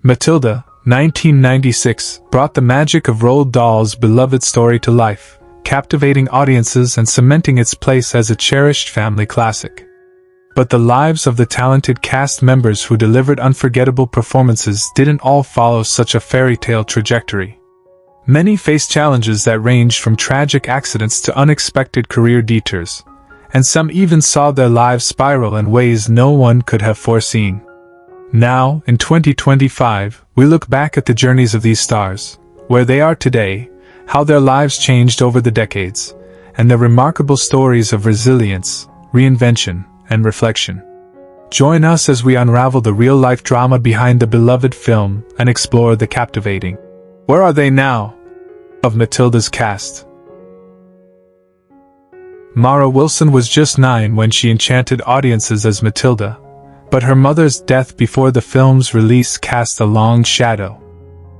Matilda, 1996, brought the magic of Roald Dahl's beloved story to life, captivating audiences and cementing its place as a cherished family classic. But the lives of the talented cast members who delivered unforgettable performances didn't all follow such a fairy tale trajectory. Many faced challenges that ranged from tragic accidents to unexpected career detours, and some even saw their lives spiral in ways no one could have foreseen. Now, in 2025, we look back at the journeys of these stars, where they are today, how their lives changed over the decades, and the remarkable stories of resilience, reinvention, and reflection. Join us as we unravel the real-life drama behind the beloved film and explore the captivating "Where Are They Now?" of Matilda's cast. Mara Wilson was just 9 when she enchanted audiences as Matilda, but her mother's death before the film's release cast a long shadow.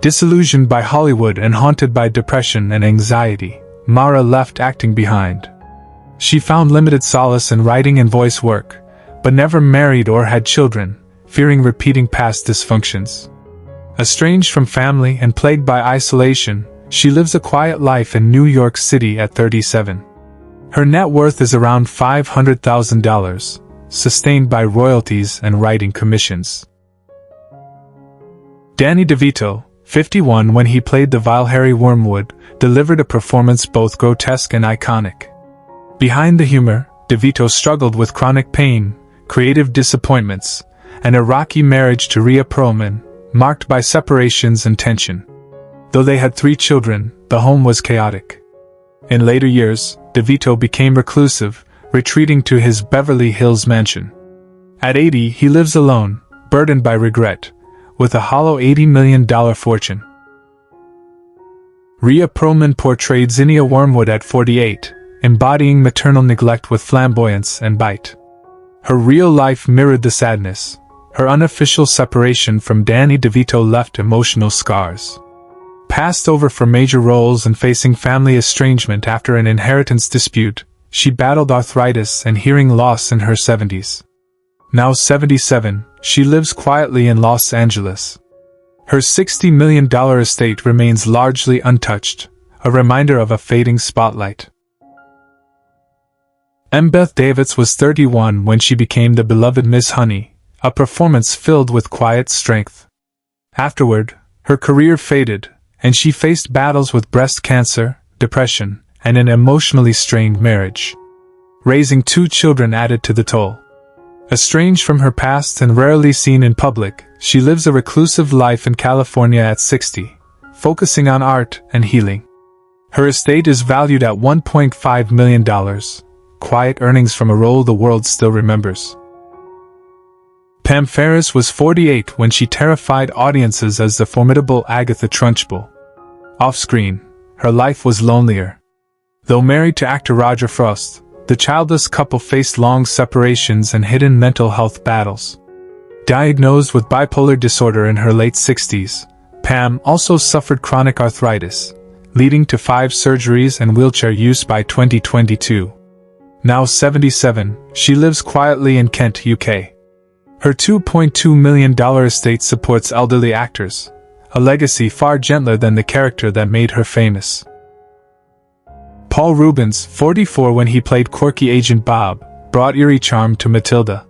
Disillusioned by Hollywood and haunted by depression and anxiety, Mara left acting behind. She found limited solace in writing and voice work, but never married or had children, fearing repeating past dysfunctions. Estranged from family and plagued by isolation, she lives a quiet life in New York City at 37. Her net worth is around $500,000, sustained by royalties and writing commissions. Danny DeVito, 51 when he played the vile Harry Wormwood, delivered a performance both grotesque and iconic. Behind the humor, DeVito struggled with chronic pain, creative disappointments, and a rocky marriage to Rhea Perlman, marked by separations and tension. Though they had 3 children, the home was chaotic. In later years, DeVito became reclusive, retreating to his Beverly Hills mansion. At 80, he lives alone, burdened by regret, with a hollow $80 million fortune. Rhea Perlman portrayed Zinnia Wormwood at 48, embodying maternal neglect with flamboyance and bite. Her real life mirrored the sadness. Her unofficial separation from Danny DeVito left emotional scars. Passed over for major roles and facing family estrangement after an inheritance dispute, she battled arthritis and hearing loss in her 70s. Now 77, she lives quietly in Los Angeles. Her $60 million estate remains largely untouched, a reminder of a fading spotlight. Beth Davids was 31 when she became the beloved Miss Honey, a performance filled with quiet strength. Afterward, her career faded, and she faced battles with breast cancer, depression, and an emotionally strained marriage. Raising 2 children added to the toll. Estranged from her past and rarely seen in public, she lives a reclusive life in California at 60, focusing on art and healing. Her estate is valued at $1.5 million, quiet earnings from a role the world still remembers. Pam Ferris was 48 when she terrified audiences as the formidable Agatha Trunchbull. Off-screen, her life was lonelier. Though married to actor Roger Frost, the childless couple faced long separations and hidden mental health battles. Diagnosed with bipolar disorder in her late 60s, Pam also suffered chronic arthritis, leading to 5 surgeries and wheelchair use by 2022. Now 77, she lives quietly in Kent, UK. Her $2.2 million estate supports elderly actors, a legacy far gentler than the character that made her famous. Paul Reubens, 44 when he played quirky Agent Bob, brought eerie charm to Matilda.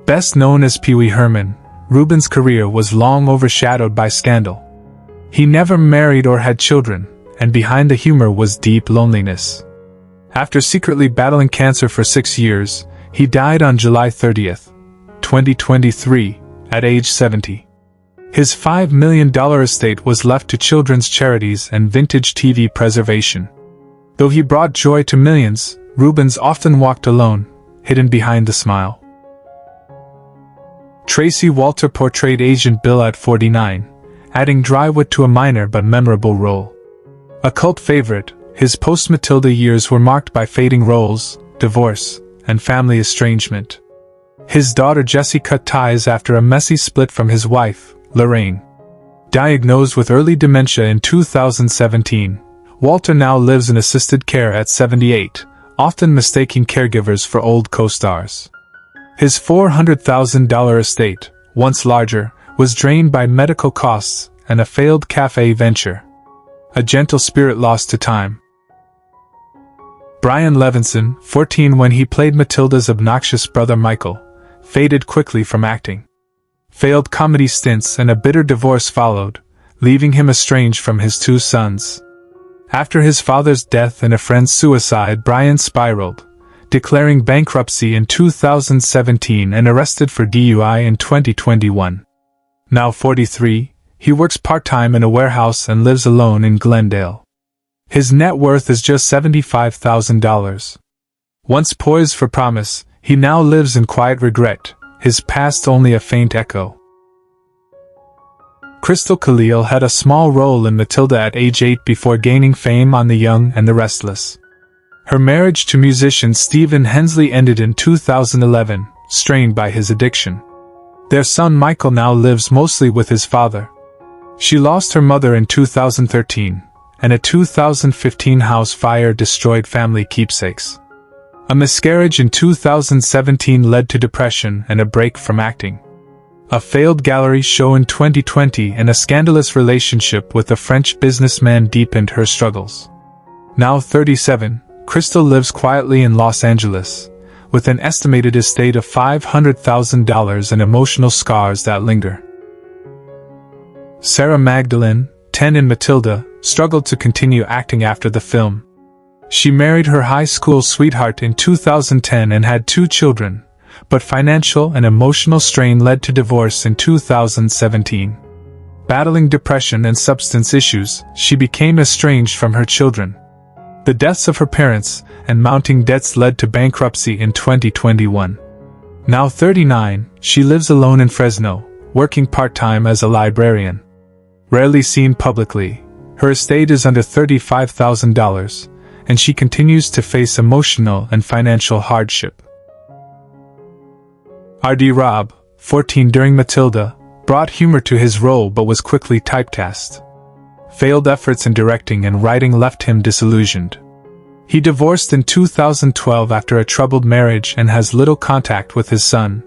Best known as Pee Wee Herman, Reubens' career was long overshadowed by scandal. He never married or had children, and behind the humor was deep loneliness. After secretly battling cancer for 6 years, he died on July 30, 2023, at age 70. His $5 million estate was left to children's charities and vintage TV preservation. Though he brought joy to millions, Reubens often walked alone, hidden behind the smile. Tracy Walter portrayed Agent Bill at 49, adding dry wit to a minor but memorable role. A cult favorite, his post-Matilda years were marked by fading roles, divorce, and family estrangement. His daughter Jessie cut ties after a messy split from his wife, Lorraine. Diagnosed with early dementia in 2017, Walter now lives in assisted care at 78, often mistaking caregivers for old co-stars. His $400,000 estate, once larger, was drained by medical costs and a failed cafe venture. A gentle spirit lost to time. Brian Levinson, 14 when he played Matilda's obnoxious brother Michael, faded quickly from acting. Failed comedy stints and a bitter divorce followed, leaving him estranged from his two sons. After his father's death and a friend's suicide, Brian spiraled, declaring bankruptcy in 2017 and arrested for DUI in 2021. Now 43, he works part-time in a warehouse and lives alone in Glendale. His net worth is just $75,000. Once poised for promise, he now lives in quiet regret, his past only a faint echo. Crystal Khalil had a small role in Matilda at age 8 before gaining fame on The Young and the Restless. Her marriage to musician Stephen Hensley ended in 2011, strained by his addiction. Their son Michael now lives mostly with his father. She lost her mother in 2013, and a 2015 house fire destroyed family keepsakes. A miscarriage in 2017 led to depression and a break from acting. A failed gallery show in 2020 and a scandalous relationship with a French businessman deepened her struggles. Now 37, Crystal lives quietly in Los Angeles, with an estimated estate of $500,000 and emotional scars that linger. Sarah Magdalene, 10 in Matilda, struggled to continue acting after the film. She married her high school sweetheart in 2010 and had 2 children, but financial and emotional strain led to divorce in 2017. Battling depression and substance issues, she became estranged from her children. The deaths of her parents and mounting debts led to bankruptcy in 2021. Now 39, she lives alone in Fresno, working part-time as a librarian. Rarely seen publicly, her estate is under $35,000, and she continues to face emotional and financial hardship. R.D. Robb, 14 during Matilda, brought humor to his role but was quickly typecast. Failed efforts in directing and writing left him disillusioned. He divorced in 2012 after a troubled marriage and has little contact with his son.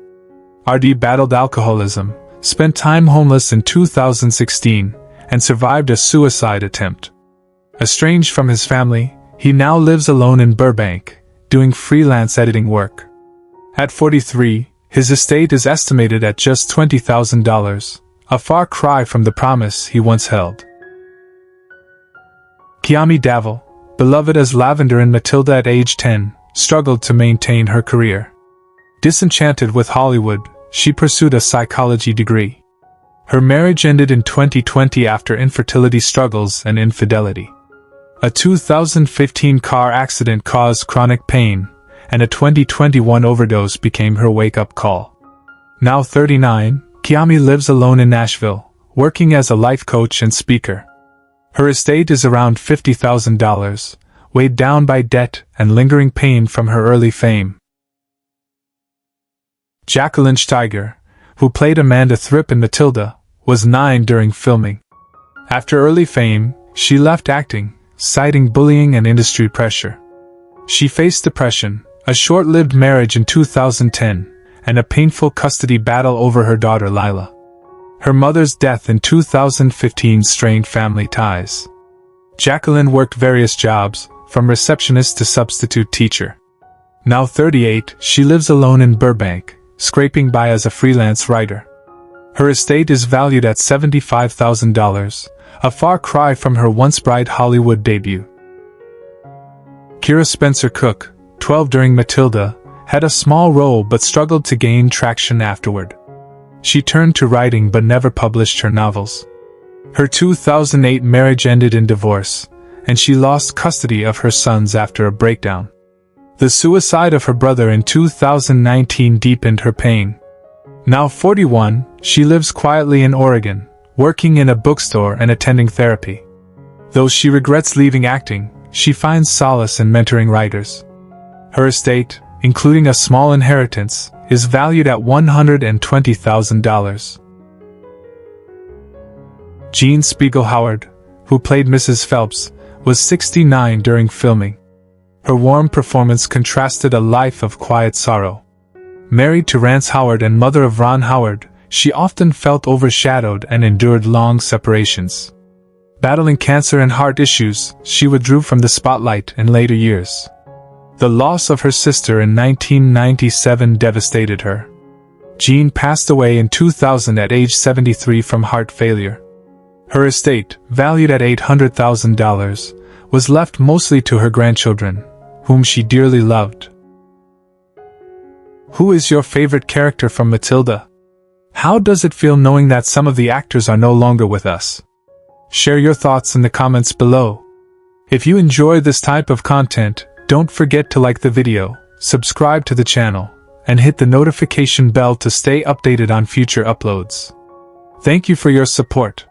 R.D. battled alcoholism, spent time homeless in 2016, and survived a suicide attempt. Estranged from his family, he now lives alone in Burbank, doing freelance editing work. At 43, his estate is estimated at just $20,000, a far cry from the promise he once held. Kiami Davil, beloved as Lavender in Matilda at age 10, struggled to maintain her career. Disenchanted with Hollywood, she pursued a psychology degree. Her marriage ended in 2020 after infertility struggles and infidelity. A 2015 car accident caused chronic pain, and a 2021 overdose became her wake-up call. Now 39, Kiami lives alone in Nashville, working as a life coach and speaker. Her estate is around $50,000, weighed down by debt and lingering pain from her early fame. Jacqueline Steiger, who played Amanda Thripp in Matilda, was 9 during filming. After early fame, she left acting, citing bullying and industry pressure. She faced depression, a short-lived marriage in 2010, and a painful custody battle over her daughter Lila. Her mother's death in 2015 strained family ties. Jacqueline worked various jobs, from receptionist to substitute teacher. Now 38, she lives alone in Burbank, scraping by as a freelance writer. Her estate is valued at $75,000, a far cry from her once bright Hollywood debut. Kira Spencer Cook, 12 during Matilda, had a small role but struggled to gain traction afterward. She turned to writing but never published her novels. Her 2008 marriage ended in divorce, and she lost custody of her sons after a breakdown. The suicide of her brother in 2019 deepened her pain. Now 41, she lives quietly in Oregon, working in a bookstore and attending therapy. Though she regrets leaving acting, she finds solace in mentoring writers. Her estate, including a small inheritance, is valued at $120,000. Jean Spiegel Howard, who played Mrs. Phelps, was 69 during filming. Her warm performance contrasted a life of quiet sorrow. Married to Rance Howard and mother of Ron Howard, she often felt overshadowed and endured long separations. Battling cancer and heart issues, she withdrew from the spotlight in later years. The loss of her sister in 1997 devastated her. Jean passed away in 2000 at age 73 from heart failure. Her estate, valued at $800,000, was left mostly to her grandchildren, whom she dearly loved. Who is your favorite character from Matilda? How does it feel knowing that some of the actors are no longer with us? Share your thoughts in the comments below. If you enjoy this type of content, don't forget to like the video, subscribe to the channel, and hit the notification bell to stay updated on future uploads. Thank you for your support.